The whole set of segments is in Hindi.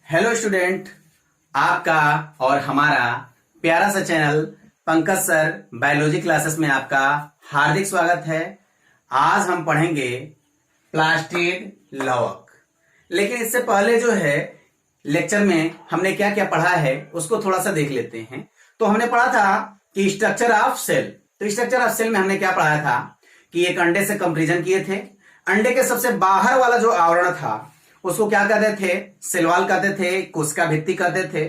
हेलो स्टूडेंट, आपका और हमारा प्यारा सा channel Pankaj sir biology classes में आपका हार्दिक स्वागत है। आज हम पढ़ेंगे प्लास्टिड लवक। लेकिन इससे पहले जो है लेक्चर में हमने क्या क्या पढ़ा है उसको थोड़ा सा देख लेते हैं। तो हमने पढ़ा था कि स्ट्रक्चर ऑफ सेल। तो स्ट्रक्चर ऑफ सेल में हमने क्या पढ़ा था कि एक अंडे से कंपैरिजन किए थे। अंडे के सबसे बाहर वाला जो आवरण था उसको क्या कहते थे? सेल वॉल कहते थे, कोशिका भित्ति कहते थे।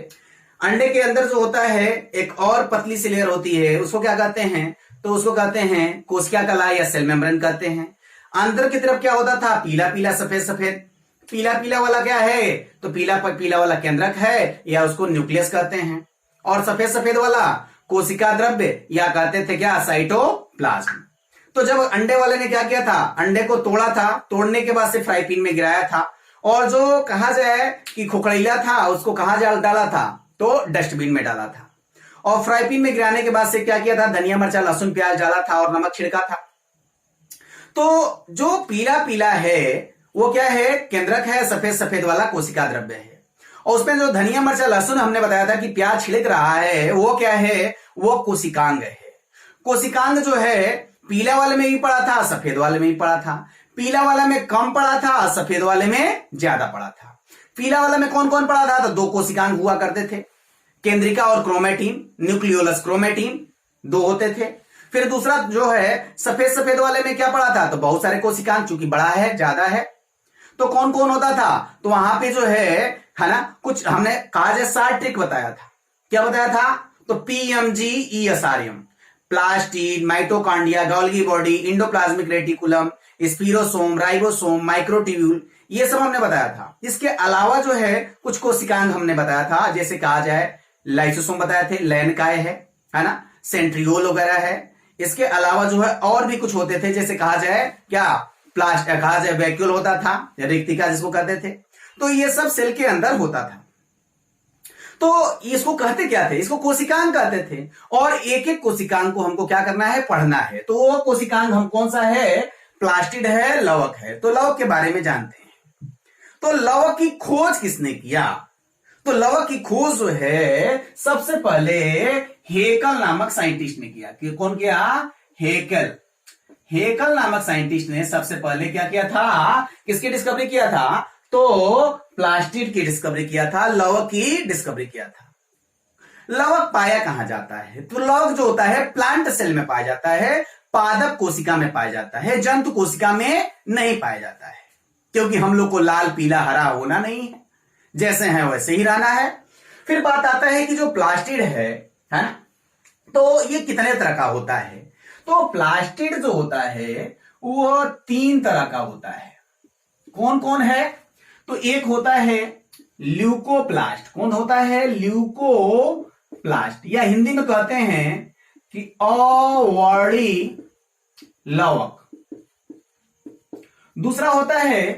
अंडे के अंदर जो होता है एक और पतली सी लेयर होती है, उसको क्या कहते हैं? तो उसको कहते हैं कोशिका कला या सेल मेम्ब्रेन कहते हैं। अंदर की तरफ क्या होता था? पीला पीला सफेद सफेद। पीला पीला वाला क्या है? तो पीला पीला वाला केंद्रक है या उसको न्यूक्लियस कहते हैं। और सफेद सफेद वाला कोशिका द्रव्य या कहते थे क्या? साइटोप्लाज्म। तो जब अंडे वाले ने क्या किया था? अंडे को तोड़ा था, तोड़ने के बाद से फ्राई पैन में गिराया था और जो कहा जाए कि खोखड़ीला था उसको कहा जा डाला था? तो डस्टबिन में डाला था। और फ्राई पैन में गिराने के बाद से क्या किया था? धनिया मिर्चा लहसुन प्याज डाला था और नमक छिड़का था। तो जो पीला पीला है वो क्या है? केंद्रक है, सफेद सफेद वाला कोशिका द्रव्य है। और उसमें जो धनिया मिर्चा लहसुन हमने बताया था कि प्याज छिड़क रहा है वो क्या है? वो कोशिकांग है। कोशिकांग जो है पीला वाले में भी पड़ा था, सफेद वाले में भी पड़ा था। पीला वाला में कम पड़ा था, सफेद वाले में ज्यादा पड़ा था। पीला वाला में कौन कौन पड़ा था? तो दो कोशिकांग हुआ करते थे, केंद्रिका और क्रोमेटिन, न्यूक्लियोलस क्रोमेटिन दो होते थे। फिर दूसरा जो है सफेद सफेद वाले में क्या पड़ा था? तो बहुत सारे कोशिकांग, चूंकि बड़ा है ज्यादा है। तो कौन कौन होता था? तो वहां पे जो है ना, कुछ हमने कहा जाए 60 ट्रिक बताया था। क्या बताया था? तो PMGESRM, plastid, mitochondria, Golgi body, endoplasmic reticulum, spherosome, ribosome, microtubule, ये सब हमने बताया था। इसके अलावा जो है कुछ कोशिकांग हमने बताया था, जैसे कहा जाए लाइसोसोम बताए थे, लैनकाय है ना, सेंट्रियोल वगैरह है। इसके अलावा जो है और भी कुछ होते थे, जैसे कहा जाए क्या? कहा जाए वैक्यूल होता था, रिक्तिका जिसको कहते थे। तो ये सब सेल के अंदर होता था। तो इसको कहते क्या थे? इसको कोशिकांग कहते थे। और एक एक कोशिकांग को हमको क्या करना है? पढ़ना है। तो वो कोशिकांग हम कौन सा है? प्लास्टिड है, लवक है। तो लवक के बारे में जानते हैं। तो लवक की खोज किसने किया? तो लवक की खोज जो है सबसे पहले हेकल नामक साइंटिस्ट ने किया। कि कौन किया? हेकल नामक साइंटिस्ट ने सबसे पहले क्या किया था? किसकी डिस्कवरी किया था? तो प्लास्टिड की डिस्कवरी किया था, लवक की डिस्कवरी किया था। लवक पाया कहां जाता है? तो लवक जो होता है प्लांट सेल में पाया जाता है, पादप कोशिका में पाया जाता है, जंतु कोशिका में नहीं पाया जाता है। क्योंकि हम लोग को लाल पीला हरा होना नहीं है, जैसे हैं वैसे ही रहना है। फिर बात आता है कि जो प्लास्टिड है ना, तो ये कितने तरह का होता है? तो प्लास्टिड जो होता है वो 3 तरह का होता है। कौन कौन है? तो एक होता है ल्यूकोप्लास्ट। कौन होता है? ल्यूकोप्लास्ट, या हिंदी में कहते हैं कि अवर्णी लवक। दूसरा होता है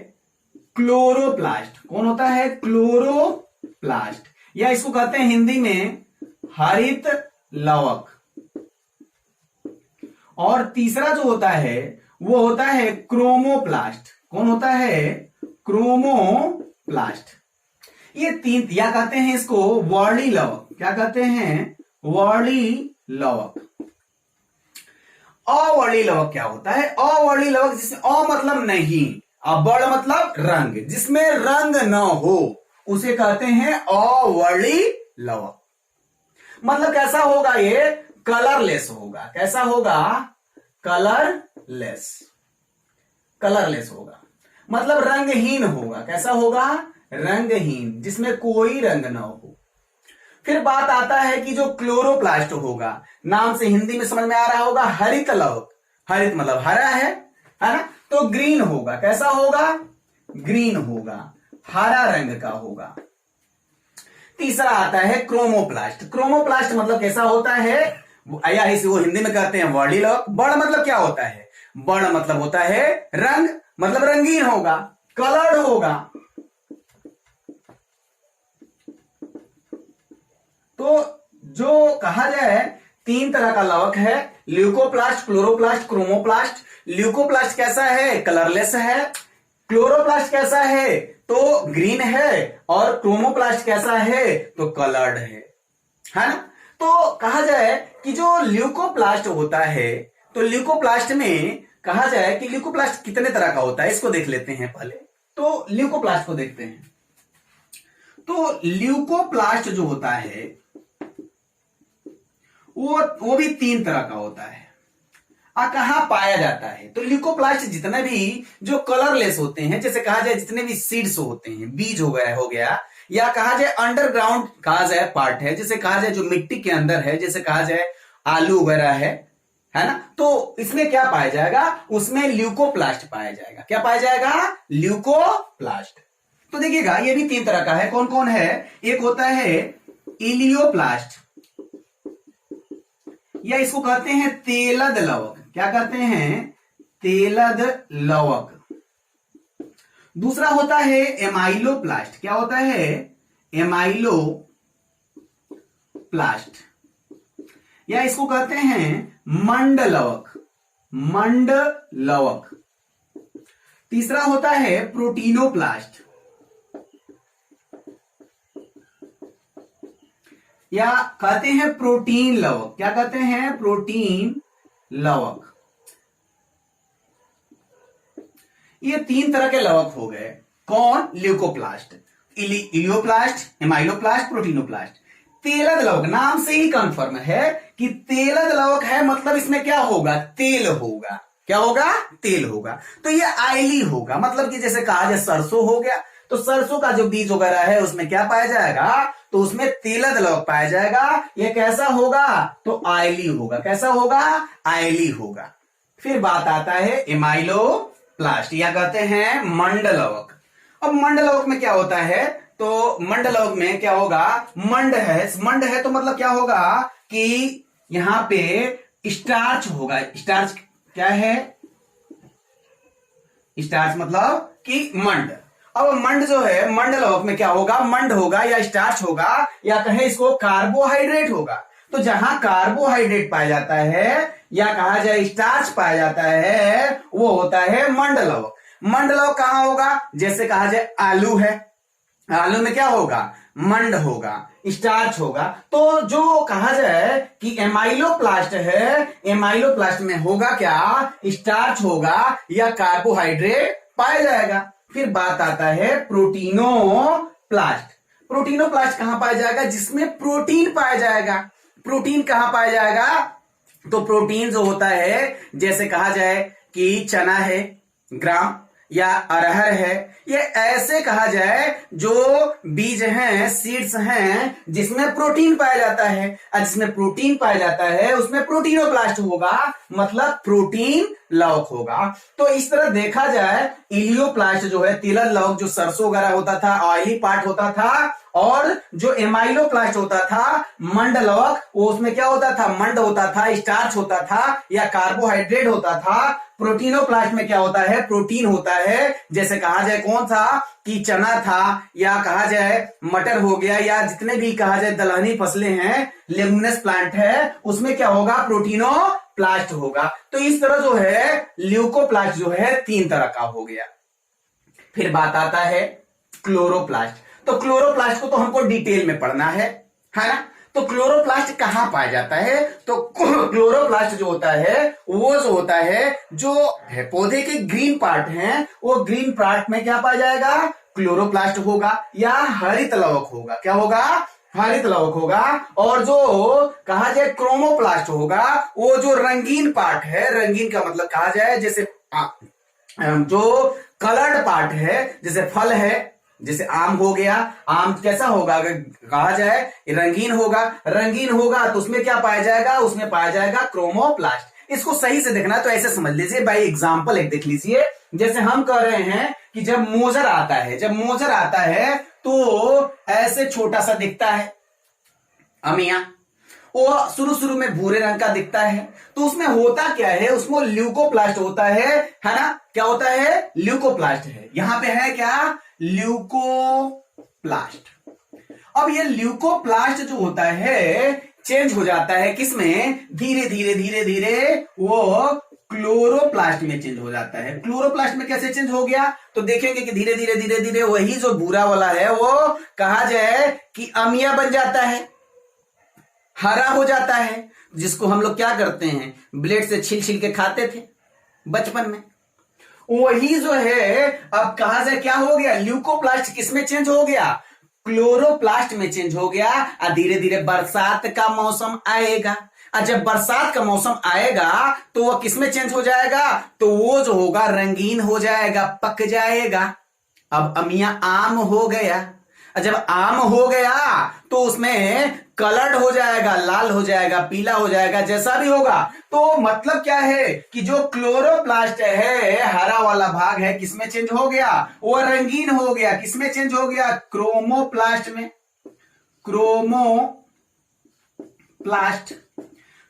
क्लोरोप्लास्ट। कौन होता है? क्लोरोप्लास्ट, या इसको कहते हैं हिंदी में हरित लवक। और तीसरा जो होता है वो होता है क्रोमोप्लास्ट। कौन होता है? क्रोमोप्लास्ट। ये 3, या कहते हैं इसको वर्णी लवक। क्या कहते हैं? वर्णी लवक। अवर्णी लवक क्या होता है? अवर्णी लवक जिसमें अ मतलब नहीं, अबड़ मतलब रंग, जिसमें रंग न हो उसे कहते हैं अवर्णी लवक। मतलब कैसा होगा? ये कलरलेस होगा। कैसा होगा? कलरलेस होगा, मतलब रंगहीन होगा। कैसा होगा? रंगहीन, जिसमें कोई रंग न हो। फिर बात आता है कि जो क्लोरोप्लास्ट होगा, नाम से हिंदी में समझ में आ रहा होगा हरित लवक। हरित मतलब हरा है ना, तो ग्रीन होगा। कैसा होगा? ग्रीन होगा, हरा रंग का होगा। तीसरा आता है क्रोमोप्लास्ट। क्रोमोप्लास्ट मतलब कैसा होता है? या इसे वो हिंदी में कहते हैं वर्णी लवक। बड़ मतलब क्या होता है? बड़ मतलब होता है रंग, मतलब रंगीन होगा, कलर्ड होगा। तो जो कहा जाए 3 तरह का लवक है, ल्यूकोप्लास्ट, क्लोरोप्लास्ट, क्रोमोप्लास्ट। ल्यूकोप्लास्ट कैसा है? कलरलेस है। क्लोरोप्लास्ट कैसा है? तो ग्रीन है, और क्रोमोप्लास्ट कैसा है, तो कलर्ड है ना। तो कहा जाए कि जो ल्यूकोप्लास्ट होता है, तो ल्यूकोप्लास्ट में कहा जाए कि ल्यूकोप्लास्ट कितने तरह का होता है, इसको देख लेते हैं पहले। तो ल्यूकोप्लास्ट को देखते हैं। तो ल्यूकोप्लास्ट जो होता है वो भी 3 तरह का होता है। कहां पाया जाता है, तो ल्यूकोप्लास्ट जितने भी जो कलरलेस होते हैं, जैसे कहा जाए जितने भी सीड्स होते हैं, बीज हो गया, या कहा जाए अंडरग्राउंड कहा जाए पार्ट है, जैसे कहा जाए जो मिट्टी के अंदर है, जैसे कहा जाए आलू वगैरह है ना, तो इसमें क्या पाया जाएगा, उसमें ल्यूकोप्लास्ट पाया जाएगा। क्या पाया जाएगा, ल्यूकोप्लास्ट। तो देखिएगा ये भी 3 तरह का है। कौन कौन है, एक होता है इलियोप्लास्ट, या इसको कहते हैं तेलद लवक। क्या कहते हैं, तेलद लवक। दूसरा होता है एमाइलोप्लास्ट। क्या होता है, एमाइलोप्लास्ट, या इसको कहते हैं मंडलवक, मंडलवक। तीसरा होता है प्रोटीनोप्लास्ट, या कहते हैं प्रोटीन लवक। क्या कहते हैं, प्रोटीन लवक। ये 3 तरह के लवक हो गए। कौन, ल्यूकोप्लास्ट, इलियोप्लास्ट, एमाइलोप्लास्ट, प्रोटीनोप्लास्ट। तेलद लवक नाम से ही कंफर्म है कि तेलद लवक है, मतलब इसमें क्या होगा, तेल होगा। क्या होगा, तेल होगा। तो ये आयली होगा, मतलब कि जैसे कहा जाए सरसों हो गया, तो सरसों का जो बीज वगैरह है उसमें क्या पाया जाएगा, तो उसमें तेलद लवक पाया जाएगा। ये कैसा होगा, तो आयली होगा। कैसा होगा, आयली होगा। फिर बात आता है एमाइलोप्लास्ट, या कहते हैं मंडलवक। अब मंडलवक में क्या होता है, तो मंडलवक में क्या होगा, मंड है तो मतलब क्या होगा कि यहां पे स्टार्च होगा। स्टार्च क्या है, स्टार्च मतलब कि मंड। अब मंड जो है, मंडलवक में क्या होगा, मंड होगा या स्टार्च होगा, या कहे इसको कार्बोहाइड्रेट होगा। तो जहां कार्बोहाइड्रेट पाया जाता है या कहा जाए स्टार्च पाया जाता है, वो होता है मंडलवक। मंडलवक कहां होगा, जैसे कहा जाए आलू है, आलू में क्या होगा, मंड होगा, स्टार्च होगा। तो जो कहा जाए कि एमाइलोप्लास्ट है, एमाइलोप्लास्ट में होगा क्या, स्टार्च होगा या कार्बोहाइड्रेट पाया जाएगा। फिर बात आता है प्रोटीनोप्लास्ट। प्रोटीनोप्लास्ट कहां पाया जाएगा, जिसमें प्रोटीन पाया जाएगा। प्रोटीन कहां पाया जाएगा, तो प्रोटीन जो होता है, जैसे कहा जाए कि चना है, ग्राम, या अरहर है, ये ऐसे कहा जाए जो बीज हैं, सीड्स हैं, जिसमें प्रोटीन पाया जाता है। और जिसमें प्रोटीन पाया जाता है उसमें प्रोटीनोप्लास्ट होगा, मतलब प्रोटीन लवक होगा। तो इस तरह देखा जाए, इलियोप्लास्ट जो है, तिलद लवक जो सरसों वगैरह होता था, ऑयली पार्ट होता था, और जो एमाइलोप्लास्ट होता था, मंड लवक, वो उसमें क्या होता था, मंड होता था, स्टार्च होता था या कार्बोहाइड्रेट होता था। प्रोटीनोप्लास्ट में क्या होता है, प्रोटीन होता है, जैसे कहा जाए कौन सा, कि चना था, या कहा जाए मटर हो गया, या जितने भी कहा जाए दलहनी फसलें हैं, लेगुमिनस प्लांट है, उसमें क्या होगा, प्रोटीनोप्लास्ट होगा। तो इस तरह जो है ल्यूकोप्लास्ट जो है 3 तरह का हो गया। फिर बात आता है क्लोरोप्लास्ट। तो क्लोरोप्लास्ट को तो हमको डिटेल में पढ़ना है ना। तो क्लोरोप्लास्ट कहां पाया जाता है, तो क्लोरोप्लास्ट जो होता है, वो जो होता है, जो है पौधे के ग्रीन पार्ट हैं, वो ग्रीन पार्ट में क्या पाया जाएगा, क्लोरोप्लास्ट होगा या हरित लवक होगा। क्या होगा, हरित लवक होगा। और जो कहा जाए क्रोमोप्लास्ट होगा, वो जो रंगीन पार्ट है, रंगीन का मतलब कहा जाए जैसे जो कलर्ड पार्ट है, जैसे फल है, जैसे आम हो गया, आम कैसा होगा, अगर कहा जाए रंगीन होगा, रंगीन होगा तो उसमें क्या पाया जाएगा, उसमें पाया जाएगा क्रोमोप्लास्ट। इसको सही से देखना, तो ऐसे समझ लीजिए, बाई एग्जांपल एक देख लीजिए। जैसे हम कह रहे हैं कि जब मोजर आता है, जब मोजर आता है तो ऐसे छोटा सा दिखता है अमिया, वो शुरू में भूरे रंग का दिखता है। तो उसमें होता क्या है, उसमें ल्यूकोप्लास्ट होता है ना। क्या होता है, ल्यूकोप्लास्ट है। यहां पे है क्या, ल्यूकोप्लास्ट। अब ये ल्यूकोप्लास्ट जो होता है चेंज हो जाता है किसमें, धीरे धीरे धीरे धीरे वो क्लोरोप्लास्ट में चेंज हो जाता है। क्लोरोप्लास्ट में कैसे चेंज हो गया, तो देखेंगे कि धीरे धीरे धीरे धीरे वही जो भूरा वाला है वो कहा जाए कि अमिया बन जाता है, हरा हो जाता है, जिसको हम लोग क्या करते हैं, ब्लेड से छील छील के खाते थे बचपन में। वही जो है अब कहा जाए क्या हो गया, ल्यूकोप्लास्ट किसमें चेंज हो गया, क्लोरोप्लास्ट में चेंज हो गया। और धीरे धीरे बरसात का मौसम आएगा, और जब बरसात का मौसम आएगा तो वह किसमें चेंज हो जाएगा, तो वो जो होगा रंगीन हो जाएगा, पक जाएगा। अब अमिया आम हो गया, और जब आम हो गया तो उसमें कलर्ड हो जाएगा, लाल हो जाएगा, पीला हो जाएगा, जैसा भी होगा। तो मतलब क्या है कि जो क्लोरोप्लास्ट है, हरा वाला भाग है, किसमें चेंज हो गया, वो रंगीन हो गया। किसमें चेंज हो गया, क्रोमोप्लास्ट में, क्रोमोप्लास्ट।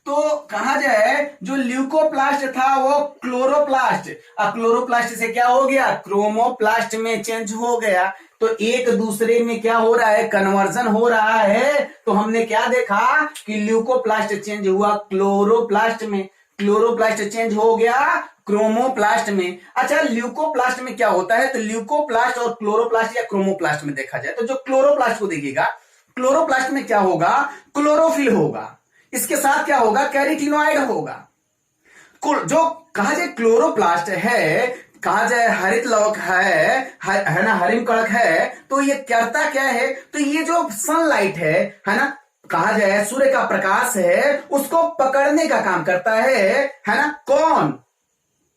तो कहा जाए जो ल्यूकोप्लास्ट था वो क्लोरोप्लास्ट, और क्लोरोप्लास्ट से क्या हो गया, क्रोमोप्लास्ट में चेंज हो गया। तो एक दूसरे में क्या हो रहा है, कन्वर्जन हो रहा है। तो हमने क्या देखा कि ल्यूकोप्लास्ट चेंज हुआ क्लोरोप्लास्ट में, क्लोरोप्लास्ट चेंज हो गया क्रोमोप्लास्ट में। अच्छा, ल्यूकोप्लास्ट में क्या होता है, तो ल्यूकोप्लास्ट और क्लोरोप्लास्ट या क्रोमोप्लास्ट में देखा जाए तो जो क्लोरोप्लास्ट को देखिएगा, क्लोरोप्लास्ट में क्या होगा, क्लोरोफिल होगा, इसके साथ क्या होगा, कैरोटीनॉइड होगा। जो कहा जाए क्लोरोप्लास्ट है, कहा जाए हरित लवक है ना, हरिम कणक है। तो ये करता क्या है, तो ये जो सनलाइट है ना, कहा जाए सूर्य का प्रकाश है, उसको पकड़ने का काम करता है ना, कौन,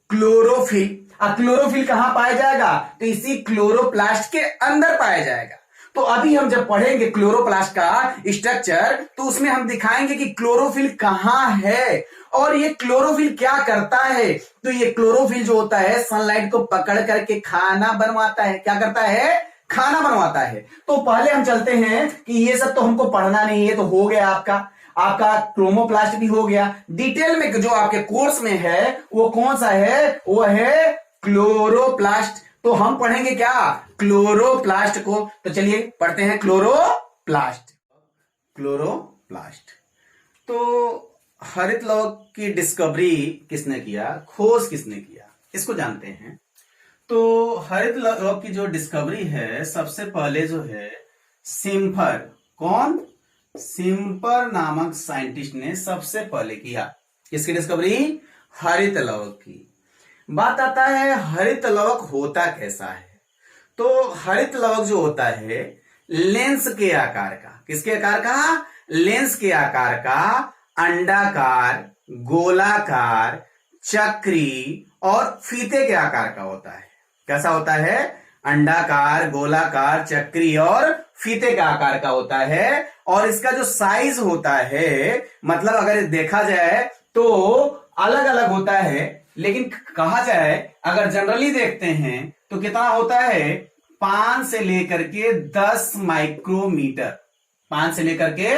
क्लोरोफिल। और क्लोरोफिल कहां पाया जाएगा, तो इसी क्लोरोप्लास्ट के अंदर पाया जाएगा। तो अभी हम जब पढ़ेंगे क्लोरोप्लास्ट का स्ट्रक्चर तो उसमें हम दिखाएंगे कि क्लोरोफिल कहां है और ये क्लोरोफिल क्या करता है। तो ये क्लोरोफिल जो होता है सनलाइट को पकड़ करके खाना बनवाता है। क्या करता है, खाना बनवाता है। तो पहले हम चलते हैं कि ये सब तो हमको पढ़ना नहीं है, तो हो गया आपका क्रोमोप्लास्ट भी हो गया। डिटेल में जो आपके कोर्स में है वो कौन सा है, वो है क्लोरोप्लास्ट। तो हम पढ़ेंगे क्या, क्लोरोप्लास्ट को। तो चलिए पढ़ते हैं क्लोरोप्लास्ट। तो हरित लवक की डिस्कवरी किसने किया, खोज किसने किया, इसको जानते हैं। तो हरित लवक की जो डिस्कवरी है, सबसे पहले जो है सिम्फर, कौन, सिम्फर नामक साइंटिस्ट ने सबसे पहले किया। किसकी डिस्कवरी, हरित लवक की। बात आता है हरित लवक होता कैसा है। तो हरित लवक जो होता है लेंस के आकार का, किसके आकार का, लेंस के आकार का, अंडाकार, गोलाकार, चक्री और फीते के आकार का होता है। कैसा होता है, अंडाकार, गोलाकार, चक्री और फीते का आकार का होता है। और इसका जो साइज होता है, मतलब अगर देखा जाए तो अलग अलग होता है, लेकिन कहा जाए अगर जनरली देखते हैं तो कितना होता है, 5 से लेकर के 10 माइक्रोमीटर, 5 से लेकर के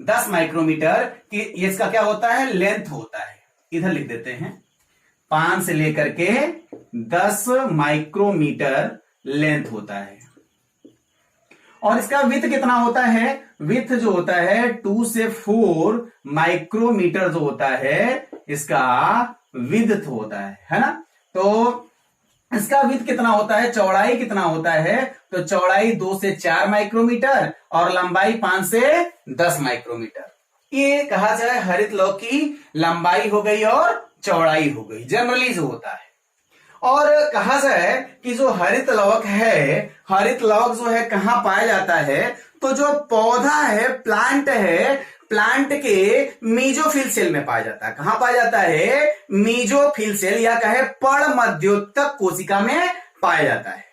10 माइक्रोमीटर की इसका क्या होता है, लेंथ होता है। इधर लिख देते हैं, 5 से लेकर के 10 माइक्रोमीटर लेंथ होता है। और इसका विड्थ कितना होता है, विड्थ जो होता है 2 से 4 माइक्रोमीटर जो होता है, इसका विड्थ होता है ना। तो इसका विड्थ कितना होता है, चौड़ाई कितना होता है, तो चौड़ाई 2 से 4 माइक्रोमीटर और लंबाई 5 से 10 माइक्रोमीटर। ये कहा जाए हरित लवक की लंबाई हो गई और चौड़ाई हो गई, जनरली जो होता है। और कहा जाए कि जो हरित लवक है, हरित लवक जो है कहां पाया जाता है, तो जो पौधा है, प्लांट है, प्लांट के मीजोफिल सेल में पाया जाता है। कहां पाया जाता है, मीजोफिल सेल या कहे पर्णमध्योतक कोशिका में पाया जाता है।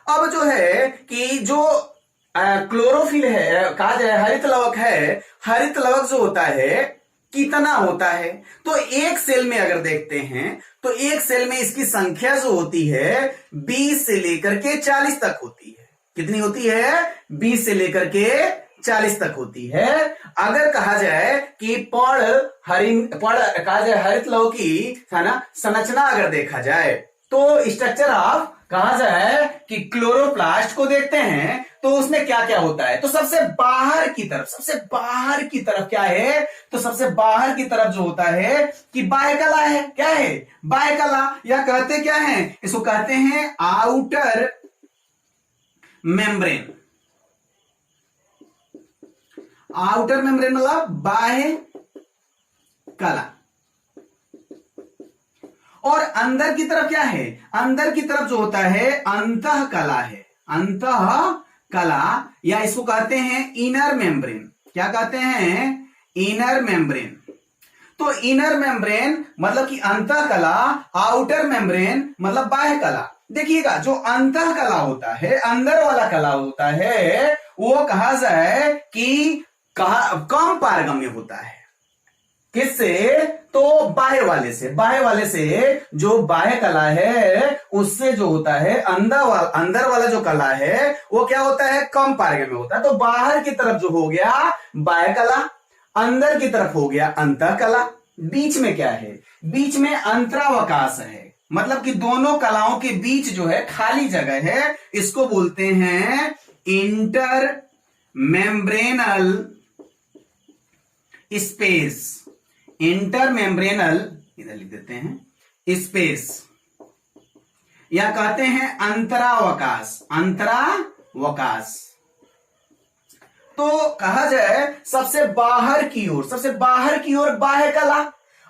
अब जो है कि जो क्लोरोफिल है, कहा जाए हरित लवक है, हरित लवक जो होता है कितना होता है, तो एक सेल में अगर देखते हैं तो एक सेल में इसकी संख्या जो होती है 20 से लेकर के 40 तक होती है। कितनी होती है, 20 से लेकर के 40 तक होती है। अगर कहा जाए कि कहा जाए हरित लवक की है ना संरचना अगर देखा जाए तो स्ट्रक्चर ऑफ कहा जाए कि क्लोरोप्लास्ट को देखते हैं तो उसमें क्या क्या होता है, तो सबसे बाहर की तरफ क्या है, तो सबसे बाहर की तरफ जो होता है कि बाह्य कला है। क्या है? बाह्य कला, या कहते क्या है, इसको कहते हैं आउटर मेम्ब्रेन। आउटर मेम्ब्रेन मतलब बाह्य कला। और अंदर की तरफ क्या है, अंदर की तरफ जो होता है अंतः कला है। अंतः कला, या इसको कहते हैं इनर मेम्ब्रेन। क्या कहते हैं? Inner membrane. तो इनर मेम्ब्रेन मतलब कि अंतः कला, आउटर मेम्ब्रेन मतलब बाह्य कला। देखिएगा, जो अंतः कला होता है, अंदर वाला कला होता है, वो कहा जाए कि कम पारगम्य होता है। किससे? तो बाह्य वाले से जो बाह्य कला है उससे जो होता है अंदर वाला जो कला है वो क्या होता है, कम पारगम्य होता है। तो बाहर की तरफ जो हो गया बाह्य कला, अंदर की तरफ हो गया अंतः कला, बीच में क्या है, बीच में अंतरावकाश है। मतलब कि दोनों कलाओं के बीच जो है खाली जगह है, इसको बोलते हैं inter membranal space. Inter membranal, इधर लिख देते हैं स्पेस, या कहते हैं अंतरावकाश। अंतरावकाश तो कहा जाए सबसे बाहर की ओर बाह्य कला,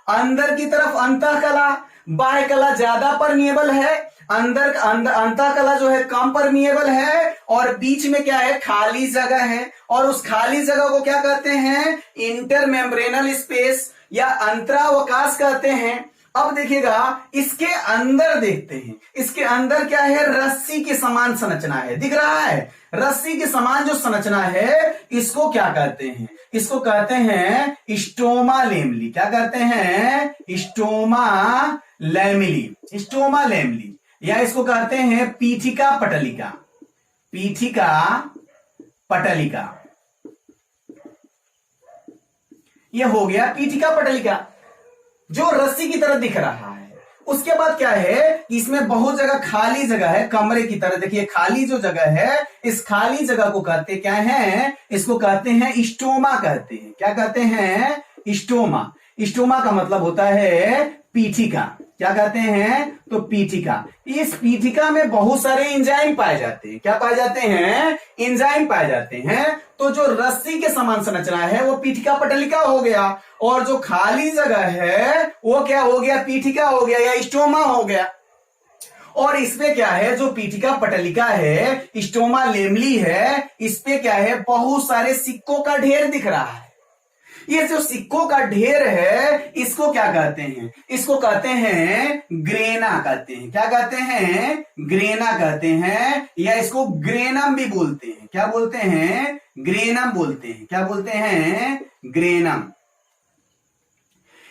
अंदर की तरफ अंतः कला। बाह्य कला ज्यादा परमिएबल है, अंतः कला जो है कम परमिएबल है, और बीच में क्या है, खाली जगह है। और उस खाली जगह को क्या कहते हैं, इंटरमेम्ब्रेनल स्पेस या अंतरावकाश कहते हैं। अब देखिएगा, इसके अंदर देखते हैं, इसके अंदर क्या है, रस्सी के समान संरचना है। दिख रहा है? रस्सी के समान जो संरचना है इसको क्या कहते हैं, इसको कहते हैं स्टोमा लेमली। क्या कहते हैं? स्टोमा लेमली। स्टोमा लेमली, या इसको कहते हैं पीठिका पटलिका। पीठिका पटलिका, यह हो गया पीठिका पटलिका, जो रस्सी की तरह दिख रहा है। उसके बाद क्या है, इसमें बहुत जगह खाली जगह है, कमरे की तरह। देखिए खाली जो जगह है, इस खाली जगह को कहते क्या है, इसको कहते हैं स्टोमा कहते हैं। क्या कहते हैं? स्टोमा। स्टोमा का मतलब होता है पीठिका। क्या कहते हैं? तो पीठिका। इस पीठिका में बहुत सारे एंजाइम पाए जाते हैं। क्या पाए जाते हैं? एंजाइम पाए जाते हैं। तो जो रस्सी के समान संरचना है वो पीठिका पटलिका हो गया, और जो खाली जगह है वो क्या हो गया, पीठिका हो गया या स्टोमा हो गया। और इसमें क्या है, जो पीठिका पटलिका है, स्टोमा लेमली है, इस पे क्या है, बहुत सारे सिक्कों का ढेर दिख रहा है। ये जो सिक्कों का ढेर है इसको क्या कहते हैं, इसको कहते हैं ग्रेना कहते हैं। क्या कहते हैं? ग्रेना कहते हैं, या इसको ग्रेनम भी बोलते हैं। क्या बोलते हैं? ग्रेनम बोलते हैं। क्या बोलते हैं? ग्रेनम।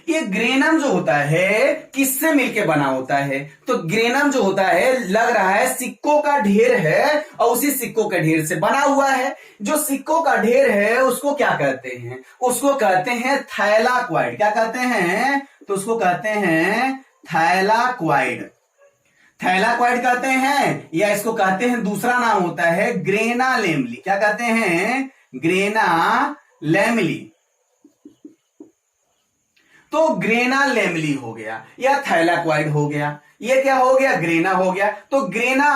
ये ग्रेनम जो होता है किससे मिलके बना होता है, तो ग्रेनम जो होता है लग रहा है सिक्कों का ढेर है, और उसी सिक्कों के ढेर से बना हुआ है। जो सिक्कों का ढेर है उसको क्या कहते हैं, उसको कहते हैं थैलाक्वाइड। क्या कहते हैं? तो उसको कहते हैं थैलाक्वाइड। थैलाक्वाइड कहते हैं, या इसको कहते हैं दूसरा नाम होता है ग्रेना लेमली। क्या कहते हैं? ग्रेना लेमली। तो ग्रेना लेमली हो गया या थैलाक्वाइड हो गया। ये क्या हो गया? ग्रेना हो गया। तो ग्रेना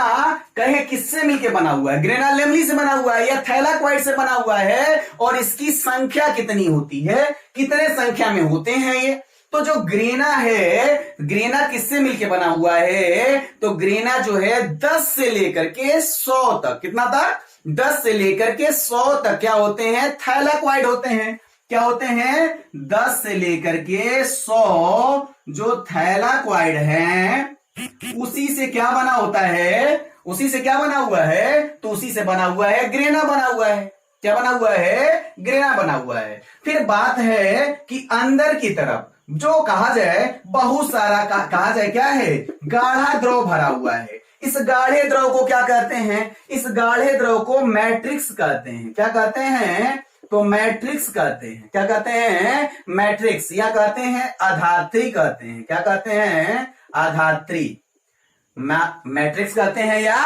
कहे किससे मिलके बना हुआ है, ग्रेना लेमली से बना हुआ है या थैलाक्वाइड से बना हुआ है, और इसकी संख्या कितनी होती है, कितने संख्या में होते हैं ये। तो जो ग्रेना है, ग्रेना किससे मिलके बना हुआ है, तो ग्रेना जो है 10 से लेकर के 100 तक, कितना तक, 10 से लेकर के 100 तक क्या होते हैं, थैलाक्वाइड होते हैं। क्या होते हैं? 10 से लेकर के 100 जो थैलाक्वाइड हैं, उसी से क्या बना होता है, उसी से क्या बना हुआ है, तो उसी से बना हुआ है ग्रेना बना हुआ है। क्या बना हुआ है? ग्रेना बना हुआ है। फिर बात है कि अंदर की तरफ जो कहा जाए बहुत सारा कहा जाए क्या है, गाढ़ा द्रव भरा हुआ है। इस गाढ़े द्रव को क्या कहते हैं, इस गाढ़े द्रव को मैट्रिक्स कहते हैं। क्या कहते हैं? तो मैट्रिक्स कहते हैं। क्या कहते हैं? मैट्रिक्स, या कहते हैं अधात्री कहते हैं। क्या कहते हैं? अधात्री। मैट्रिक्स कहते हैं या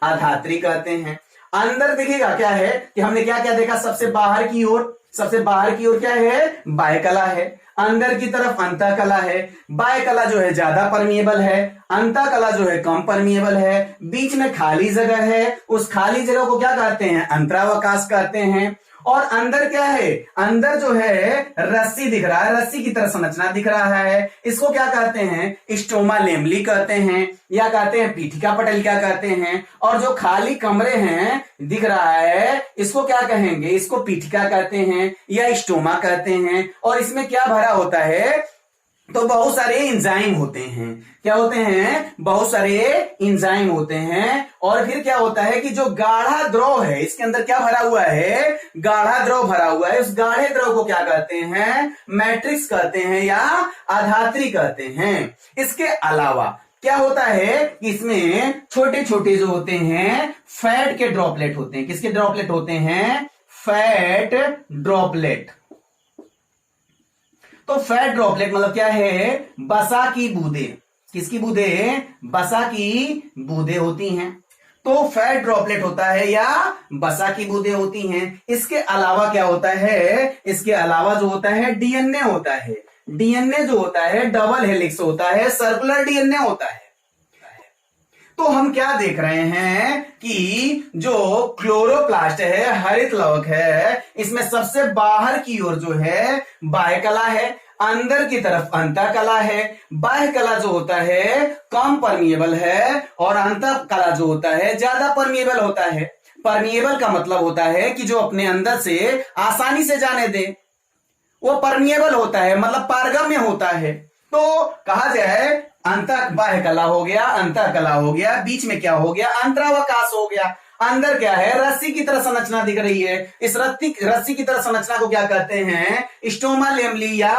अधात्री कहते हैं। अंदर देखिएगा क्या है कि हमने क्या क्या देखा, सबसे बाहर की ओर क्या है, बाह्य कला है, अंदर की तरफ अंतः कला है, बाह्य कला जो है ज्यादा परमिएबल है, अंतः कला जो है कम परमिएबल है, बीच में खाली जगह है, उस खाली जगह को क्या कहते हैं, अंतरावकाश कहते हैं। और अंदर क्या है, अंदर जो है रस्सी दिख रहा है, रस्सी की तरह संरचना दिख रहा है, इसको क्या कहते हैं, स्टोमा लेमली कहते हैं या कहते हैं पीठिका पटलिका कहते हैं। और जो खाली कमरे हैं दिख रहा है, इसको क्या कहेंगे, इसको पीठिका कहते हैं या स्टोमा कहते हैं। और इसमें क्या भरा होता है, तो बहुत सारे एंजाइम होते हैं। क्या होते हैं, बहुत सारे एंजाइम होते हैं। और फिर क्या होता है कि जो गाढ़ा द्रव है, इसके अंदर क्या भरा हुआ है, गाढ़ा द्रव भरा हुआ है, उस गाढ़े द्रव को क्या कहते हैं, मैट्रिक्स कहते हैं या अधात्री कहते हैं। इसके अलावा क्या होता है कि इसमें छोटे छोटे जो होते हैं फैट के ड्रॉपलेट होते हैं। किसके ड्रॉपलेट होते हैं, फैट ड्रॉपलेट। तो फैट ड्रॉपलेट मतलब क्या है, बसा की बूंदे। किसकी बूंदे, बसा की बूंदे होती हैं। तो फैट ड्रॉपलेट होता है या बसा की बूंदे होती हैं। इसके अलावा क्या होता है, इसके अलावा जो होता है डीएनए होता है। डीएनए जो होता है डबल हेलिक्स होता है, सर्कुलर डीएनए होता है। तो हम क्या देख रहे हैं कि जो क्लोरोप्लास्ट है, हरित लवक है, इसमें सबसे बाहर की ओर जो है बाह्य कला है, अंदर की तरफ अंतः कला है, बाह्य कला जो होता है कम परमिएबल है और अंतः कला जो होता है ज्यादा परमिएबल होता है। परमिएबल का मतलब होता है कि जो अपने अंदर से आसानी से जाने दे, वो परमिएबल होता है, मतलब पारगम्य होता है। तो कहा जाए अंतः बाह्य कला हो गया, अंतः कला हो गया, बीच में क्या हो गया, अंतरावकाश हो गया। अंदर क्या है, रस्सी की तरह संरचना दिख रही है, इस रस्सी की तरह संरचना को क्या कहते हैं, स्टोमा लेमली या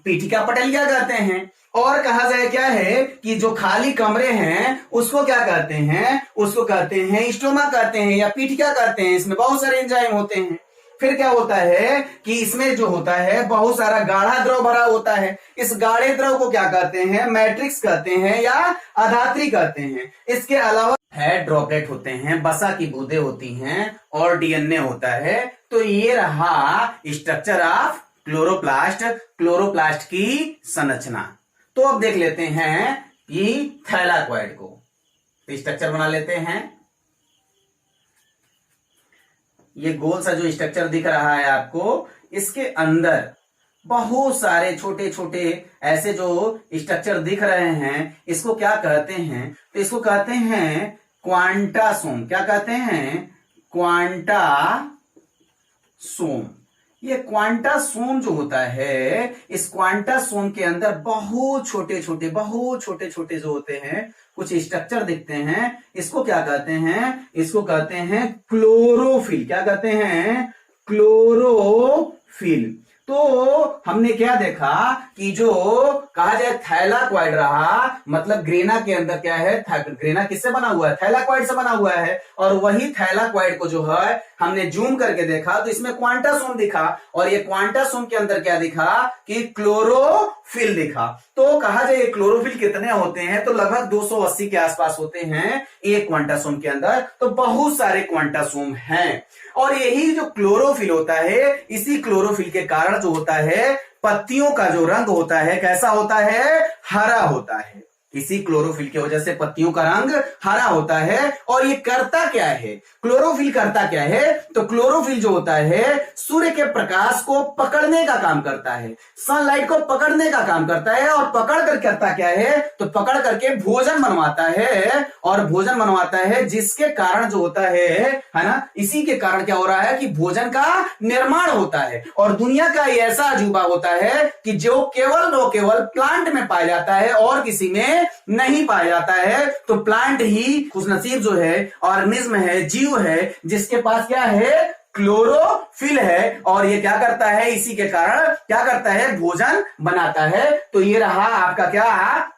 पीठिका पटलिका कहते हैं। और कहा जाए क्या है कि जो खाली कमरे हैं उसको क्या कहते हैं, उसको कहते हैं स्टोमा कहते हैं या पीठिका कहते हैं। इसमें बहुत सारे एंजाइम होते हैं। फिर क्या होता है कि इसमें जो होता है बहुत सारा गाढ़ा द्रव भरा होता है। इस गाढ़े द्रव को क्या कहते हैं, मैट्रिक्स कहते हैं या अधात्री कहते हैं। इसके अलावा फैट ड्रॉपलेट होते हैं, बसा की बूंदें होती हैं और डीएनए होता है। तो ये रहा स्ट्रक्चर ऑफ क्लोरोप्लास्ट, क्लोरोप्लास्ट की संरचना। तो अब देख लेते हैं कि थैलाकोइड को स्ट्रक्चर बना लेते हैं। ये गोल सा जो स्ट्रक्चर दिख रहा है आपको, इसके अंदर बहुत सारे छोटे छोटे ऐसे जो स्ट्रक्चर दिख रहे हैं, इसको क्या कहते हैं, तो इसको कहते हैं क्वांटासोम। क्या कहते हैं, क्वांटासोम। ये क्वांटासोम जो होता है, इस क्वांटासोम के अंदर बहुत छोटे छोटे जो होते हैं कुछ स्ट्रक्चर दिखते हैं। इसको क्या कहते हैं, इसको कहते हैं क्लोरोफिल। क्या कहते हैं, क्लोरोफिल। तो हमने क्या देखा कि जो कहा जाए थैलाकोइड रहा, मतलब ग्रेना के अंदर क्या है, ग्रेना किससे बना हुआ है, थैलाकोइड से बना हुआ है। और वही थैलाकोइड को जो है हमने जूम करके देखा तो इसमें क्वांटासोम दिखा। और ये क्वांटासोम के अंदर क्या दिखा कि क्लोरोफिल दिखा। तो कहा जाए ये क्लोरोफिल कितने होते हैं, तो लगभग 280 के आसपास होते हैं एक क्वांटासोम के अंदर। तो बहुत सारे क्वांटासोम हैं। और यही जो क्लोरोफिल होता है, इसी क्लोरोफिल के कारण जो होता है पत्तियों का जो रंग होता है कैसा होता है, हरा होता है। इसी क्लोरोफिल की वजह से पत्तियों का रंग हरा होता है। और ये करता क्या है, क्लोरोफिल करता क्या है, तो क्लोरोफिल जो होता है सूर्य के प्रकाश को पकड़ने का काम करता है, सनलाइट को पकड़ने का काम करता है। और पकड़ कर करता क्या है, तो पकड़ करके भोजन बनवाता है। और भोजन बनवाता है जिसके कारण जो होता है ना, इसी के कारण क्या हो रहा है कि भोजन का निर्माण होता है। और दुनिया का ऐसा अजूबा होता है कि जो केवल प्लांट में पाया जाता है और किसी में नहीं पाया जाता है। तो प्लांट ही खुशनसीब जो है ऑर्गेनिज्म है, जीव है, जिसके पास क्या है, क्लोरोफिल है। और ये क्या करता है, इसी के कारण क्या करता है, भोजन बनाता है। तो ये रहा आपका क्या,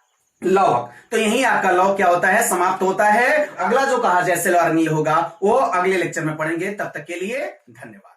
लौक। तो यही आपका लौक क्या होता है, समाप्त होता है। अगला जो कहा जाए सेल ऑर्गेनेल होगा वो अगले लेक्चर में पढ़ेंगे। तब तक के लिए धन्यवाद।